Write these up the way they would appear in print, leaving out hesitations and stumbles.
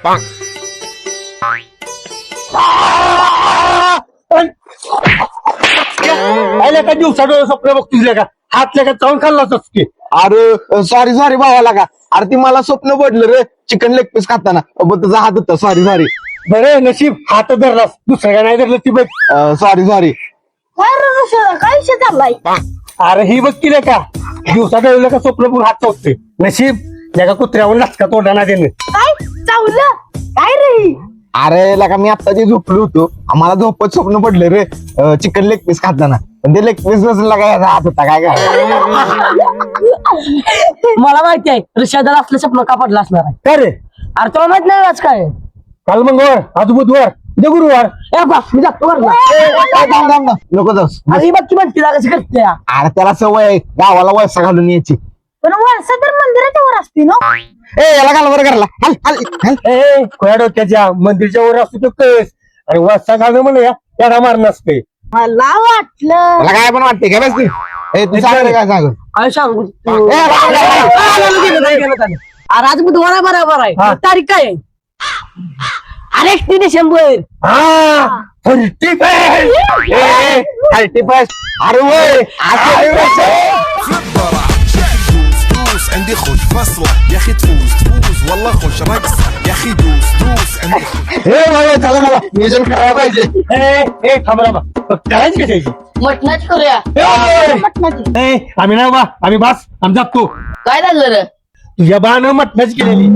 का दिवसाडोळं स्वप्न बघतोय का हातल्या का चावून खाल्लाच की. अरे सॉरी भावाला का. अरे ती मला स्वप्न पडलं रे चिकन लेग पीस खाताना तुझा हात होता. सॉरी बरं नशीब हात धरलास दुसऱ्या का नाही धरलं ती बघ. सॉरी काय विषय चाललाय? अरे ही बघ की का दिवसाडोळं का स्वप्न पण हात चावते. नशीब या कुत्र्यावर लचका तोंडा ना देणं. काय चावलं काय रे? अरे लका मी आता जे झोपलो होतो आम्हाला झोपत स्वप्न पडले रे चिकन लेग पीस खाताना. पण ते लेग पीस नसेल लागा हात होता काय मला माहिती आहे ऋषादाला असलं स्वप्न का पडलं असणार आहे. काय रे अरे तुला माहित नाही आज काय काल मंगळवार आज बुधवार उद्या गुरुवार. ए बा मी जातो बरं का. थांब नको जाऊस. अरे ही बघ की म्हणते ना कशी करते या. अरे त्याला सवय आहे गावाला वळसा घालून यायची. पण वळसा तर मंदिराच्या वर असते ना. याला घाल बरं घरला हल. ए खोया डोक्याच्या मंदिरच्या वर असतो तो कस आणि वाजता घालणं म्हणून या त्याला मारणं असते. मला वाटलं मला काय पण वाटते काय बस तू सांग रे, काय सांग काय सांगू ए, अरे आज बुधवार आहे बरोबर आहे हा. तारीख काय आहे? अरे 31 डिसेंबर. हा 31 अरे वय دوس عندي خوش فصلة يا اخي تفوز والله خوش رقصة يا اخي دوس عندي चला मला नियोजन करायला पाहिजे. थांबा करायची कशायची. मटणाच करूया. आम्ही नाही बा आम्ही बास आम्ही जातो. काय झालं रे? तुझ्या बानं मटणाची केलेली.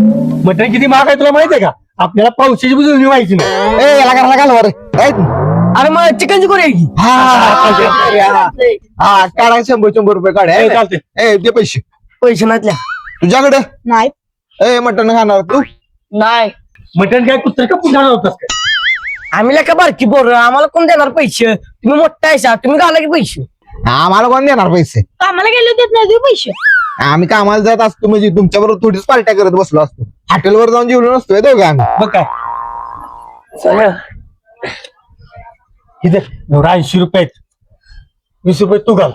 मटण किती महाग आहे तुला माहितीये का. आपल्याला पावसाची बुजवणी व्हायची नाही. याला घरला घाल बरं. अरे मग चिकनची करूया की. हा काढा 100 रुपये काढ. चालते दे पैसे पैसे नाहीतल्या. तुझ्याकडे. नाही मटण खाणार तू. नाही मटण काय कुत्र का पुन्हा होतास काय. आम्ही का बारकी पोर आम्हाला कोण देणार पैसे. तुम्ही मोठा आहे तुम्ही घाला की पैसे. आम्हाला कोण देणार पैसे. कामाला गेले देत नाही पैसे. आम्ही कामाला जात असतो म्हणजे तुमच्याबरोबर थोडीच पार्ट्या करत बसलो असतो. हॉटेलवर जाऊन जेवलो नसतोय दोघं आम्ही. बघ काय इथे 80 रुपये 20 रुपये तू घाल.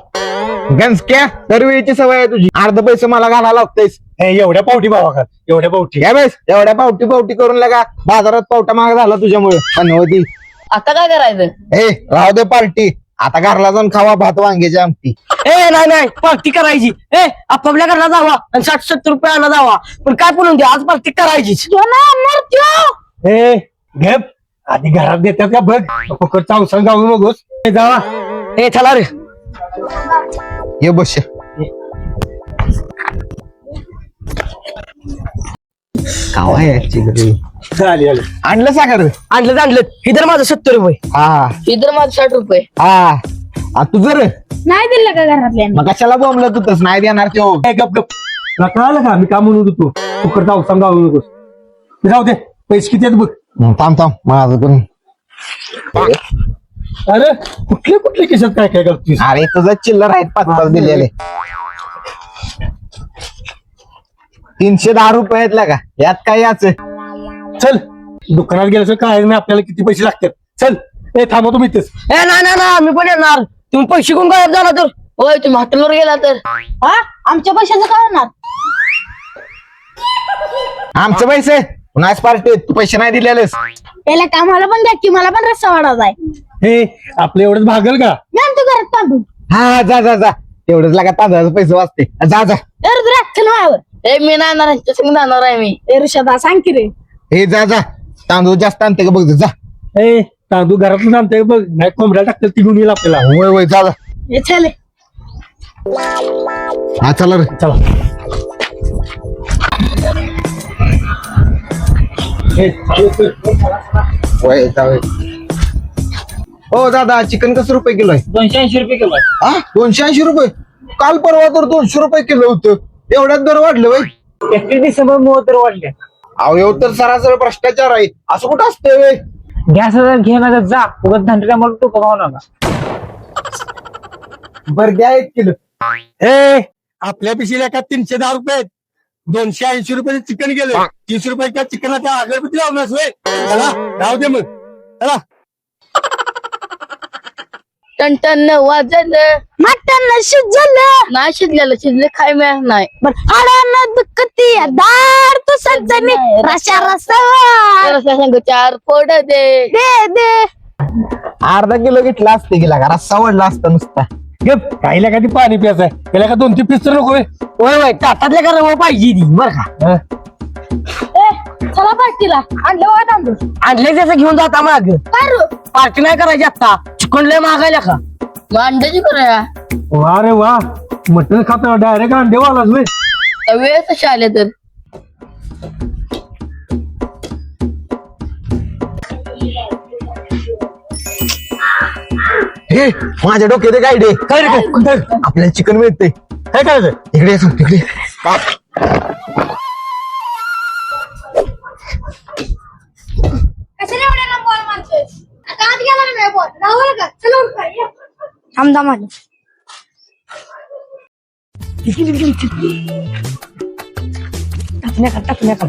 गंजक्या दरवेळीची सवय आहे तुझी. अर्ध पैसे मला घालायला लागतेस. एवढ्या पावटी भावा का एवढ्या पावटी. काय बेस एवढ्या पावटी करून लगा बाजारात पावटा महाग झाला तुझ्यामुळे. पण होती आता काय करायचं? राहू दे पार्टी. आता घरला जाऊन खावा भात वांग्याची आमटी. नाही पार्टी करायची. आपापल्या घरला जावा आणि 60-70 रुपये आणा जावा. पण काय बोलून दे आज पार्टी करायची. घेप आधी घरात देतात का बघ फकट चावसा जाऊ नकोस. जावा चला रे. ये बस कावा चालेल आणलं सागर. आणलं इधर माझं 70 रुपये. हा इधर माझं 60 रुपये. हा तुझं रे नाही दिलं का घरातल्या? मग कशाला बोंबलं तू तस नाही देणार तो. गप तुला कळालं का मी का म्हणत होतो फकट चावसा जाऊ नकोस. जाऊ दे पैसे किती आहेत बघ. थांब माझं पण. अरे कुठले केसात काय काय करतोस. अरे तुझं चिल्लर आहेत 5 दिलेले. 310 रुपये आहेत का यात काय याच. चल दुकानात गेल्याचं काय नाही आपल्याला किती पैसे लागतात. चल थांबा तुम्ही इथेच. नाही मी पण येणार. तुम्ही पैसे कोण गायब झाला तर. होय तुम्ही हॉटेलवर गेला तर. हा आमच्या पैशाचं काय होणार? आमचे पैसे नाच पार्टी तू पैसे नाही दिलेलेस. त्याला कामाला पण द्या की मला पण रस्सा वाढायचा आहे. आपलं एवढंच भागल का. मी आणतो घरात तांदूळ. हा जा तेवढंच लागा तांदळाचे पैसे वाचते. जा चल माझ्यावर. मी नाही येणार जाणार आहे मी. ऋषदा सांग की रे. हे जा तांदूळ जास्त आणते का बघ जा. तांदूळ घरातलं आणते बघ नाही कोंबड्याला टाकतात ती घेऊन येईल आपल्याला. वय जा हे चले. हा चला रे चला हो दादा चिकन कसं रुपये किलो आहे. 280 रुपये किलो. 280 रुपये. काल परवा तर 200 रुपये किलो होतं. एवढ्यात दर वाढलं वय. 31 डिसेंबर मुळे तर वाढले. अहो तर सरासरी भ्रष्टाचार आहे. असं कुठं असतंय वय. गॅस घेणार जा उगत धंदा मला तू कमाव नका. बर द्या 1 किलो. आपल्या पिशीला का 310 रुपये 280 रुपये चिकन गेलं. 30 रुपये त्या चिकनाच्या अगरबत्ती लावणार सोय. चला राहू दे मग चला. टन वाजलं मटण शिजलं नाही शिजलेलं शिजले खाय मिळत नाही. हाडानं दुखती दार तुझं चटणी रशा रस्सा चार फोड दे दे अर्धा किलो घेतला असते गेला का रस्सा वडला असता नुसता. गप काहीला का ती पाणी प्यायचं आहे त्याला का 2-3 पीस तर नको होय ताटातल्या का रवा पाहिजे ती बर का चला पार्टीला आणलं बघा तांदूळ आणले त्याचं घेऊन जाता माग काय रे पार्टी नाही करायची आता चिकन लय मागायला का अंड्याची करूया वा रे वा मटण खातो डायरेक्ट अंडेवालाच होय वेळ कशी आले तर हे माझ्या डोक्यात एक आयडिया काय रे काय आपल्याला चिकन मिळते. काय करायचं इकडे येतो इकडे. कशाला एवढ्या बॉल मारतोस आता आत गेला नाही बॉल लावला का चला उठ काय थांबदा माझं टाकण्या का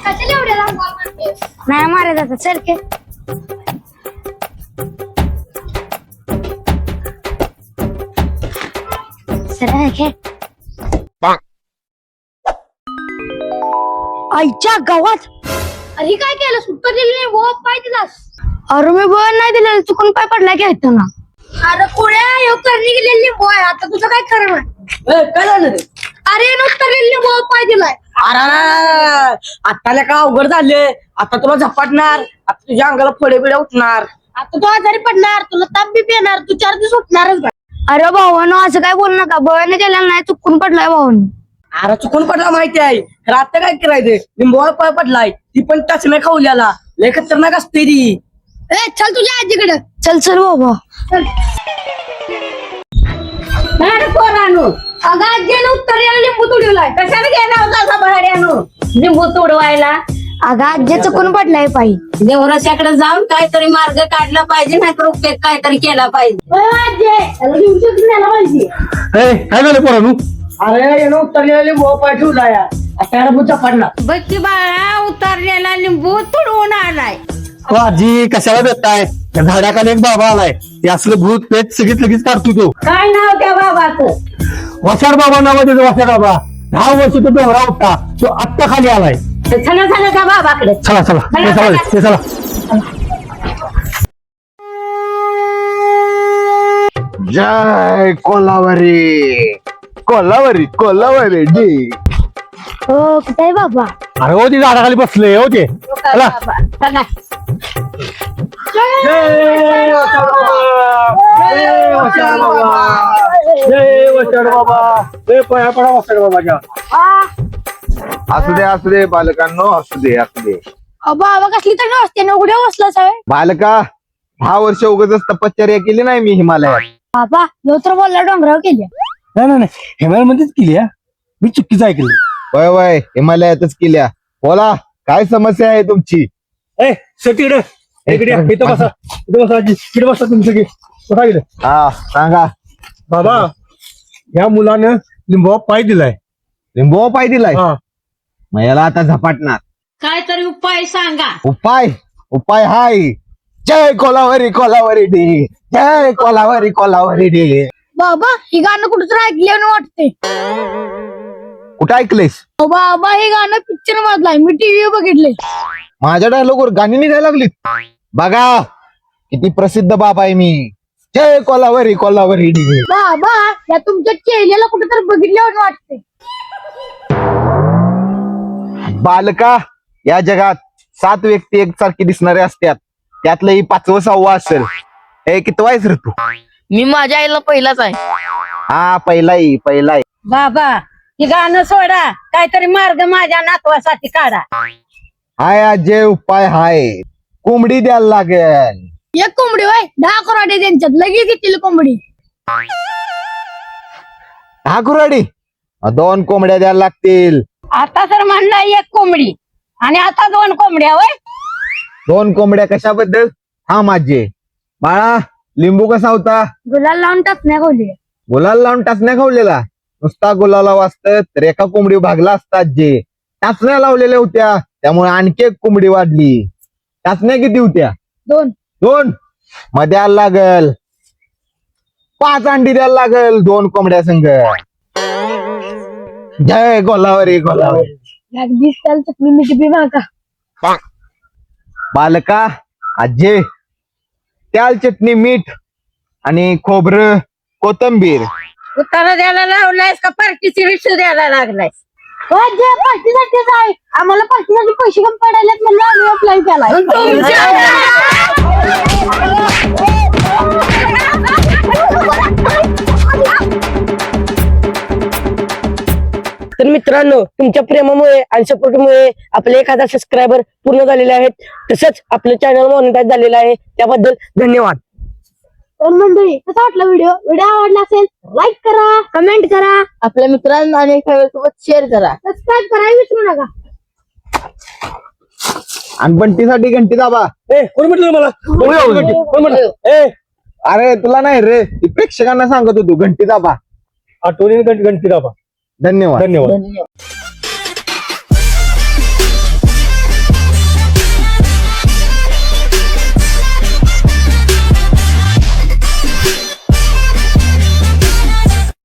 कशाला एवढ्या बॉल मारतोस नाही मारे जात चल के आईच्या गावात अरे काय केलं सुट्टा दिली नाही वो पाय दिलास अरे मी बळ नाही दिलं चुकून पाय पडला की ऐकतो ना अरे कुड्या ह्यो करणी गेलेली बॉय आता तुझं काय खरं नाही काय झालं रे अरे नुसतं गेलेली बॉल पाय दिलाय अरे आत्ताला का अवघड झाले आता तुला झपाटणार आता तुझ्या अंगाला फळे बिळे उठणार आता तू आजारी पडणार तुला ताप बी येणार तू 4 दिवस उठणारच अरे भावानो असं काय बोल नका बळने केलेलं नाही चुकून पडलाय भावानो अरे चुकून पडला माहिती आहे तर आता काय करायचं लिंबूवर पाय पडलाय ती पण टचण्या खावल्याला लय खतरनाक असते ती ए चल तुझ्या आजीकडे चल चल बाबा चल पोरानो अगं आजीने उत्तर यायला लिंबू तुडवलाय कशाला गेला होता भाड्यानो लिंबू तोडवायला अगं आजी चुकून पडलाय पायी देवराच्याकडे जाऊन काहीतरी मार्ग काढला पाहिजे नाहीतर उपयोग काहीतरी केला पाहिजे काय झालं पोरानू अरे येणं उतरलेला लिंबू पाय ठेवलाय आता बुचा पडला बच्ची बाळा उतरलेला लिंबू तुडवून आलाय आजी कशाला भेटताय त्या झाडाखाली एक बाबा आलाय ते असलं भूत पेट सगळीच लगेच काढतो तो काय नाव त्या बाबाचं वसाड बाबा नाव त्याचं वसाड बाबा 10 वर्ष तो डोंगरा होता तो आत्ता खाली आलाय चला चला त्या बाबाकडे चला चला ते चला ते चला जय कोल्हावरी कोल्हावरी कोल्हावरी जी. हो कुठे आहे बाबा अरे हो ते झाडाखाली बसले हो ते चला चला जय वसाड बाबा जय वसाड बाबा जय पाया पडा वसाड बाबाच्या असू दे बालकांनो असू दे. बाबा कसली तर नसते ना उघड्या बसला साहेब बालका 10 वर्ष उगाच तपश्चर्या केली नाही मी हिमालयात. बाबा जो तर बोलला डोंगरावर केली नाही हिमालयमध्येच केली हा मी चुकीचं ऐकलं वय हिमालयातच केल्या. बोला काय समस्या आहे तुमची. ए सर इकडे इथं बसा आजी इकडे बसा तुम्ही सगळे बसा इकडे हा सांगा. बाबा या मुलानं लिंबू पाय दिलाय लिंबू पाय दिलाय हा मग याला आता झपाटणार. काहीतरी उपाय सांगा. उपाय हाय. जय कोल्हावरी कोल्हावरी डे जय कोल्हावरी कोल्हावरी डे. बाबा ही गाणं कुठं तर ऐकल्यानं वाटते कुठं ऐकलेस. बाबा हे गाणं पिक्चर मधलाय मी टीव्ही बघितले माझ्या डायलॉगवर गाणी निघायला लागलीत. बघा किती प्रसिद्ध बाबा आहे मी. जय कोल्हावरी कोल्हावरी डे. बाबा या तुमच्या चेहऱ्याला कुठं तर बघितल्यावर वाटते बालका या जगात 7 व्यक्ती एकसारखी दिसणारे असतात त्यातलं ही 5वं 6वं असेल. हे कितवा आहेस रे तू. मी माझ्या आईला पहिलाच आहे हा पहिला बाबा हे गाणं सोडा काहीतरी मार्ग माझ्या नातवासाठी काढा. हाय अजय उपाय हाय. कोंबडी द्यायला लागेल. एक कोंबडी होय 10 करोडे त्यांच्यात लगेच येतील कोंबडी. 10 कुऱ्हाडी 2 कोंबड्या द्यायला लागतील. आता तर म्हणला 1 कोंबडी आणि आता 2 कोंबड्या होय. 2 कोंबड्या कशाबद्दल. हा माझे बाळा लिंबू कसा होता. गुलाल लावून टाकण्या खोली गुलाल लावून टाचण्या खावलेला नुसता गुलाला वाचत तर एका कोंबडी भागला असतात जे टाचण्या लावलेल्या होत्या त्यामुळे आणखी एक कोंबडी वाढली. टाचण्या किती होत्या? 2. 2. मग द्यायला लागल 5 अंडी द्यायला लागल 2 कोंबड्या संघ. जय गोलावरी गोलावरी. लागलीच त्याला चटणी मिठी बी मागा. बालका आजे त्याल चटणी मीठ आणि खोबरं कोथंबीर. उत्तर द्यायला लावलायस का पार्टीची रिक्षा द्यायला लागलायस? जे पार्टीसाठीच आहे. आम्हाला पार्टीसाठी पैसे कमी पडायला म्हणून आम्ही अप्लाय तर मित्रांनो तुमच्या प्रेमामुळे आणि सपोर्टमुळे आपले 1000 सबस्क्रायबर पूर्ण झालेले आहेत. तसंच आपलं चॅनल मॉनिटाईज झालेलं आहे त्याबद्दल धन्यवाद. तर मंडळी कसा वाटला व्हिडिओ आवडला असेल लाईक करा, कमेंट करा, आपल्या मित्रांना आणि सोबत शेअर करा, सबस्क्राईब करायला विसरू नका. आणि बंटीसाठी घंटी दाबा. कोण म्हटलं मला कोण म्हटलं? अरे तुला नाही रे ती प्रेक्षकांना सांगत होतो घंटी दाबा. आठवणीने घंटी दाबा. धन्यवाद. धन्यवाद. धन्यवाद.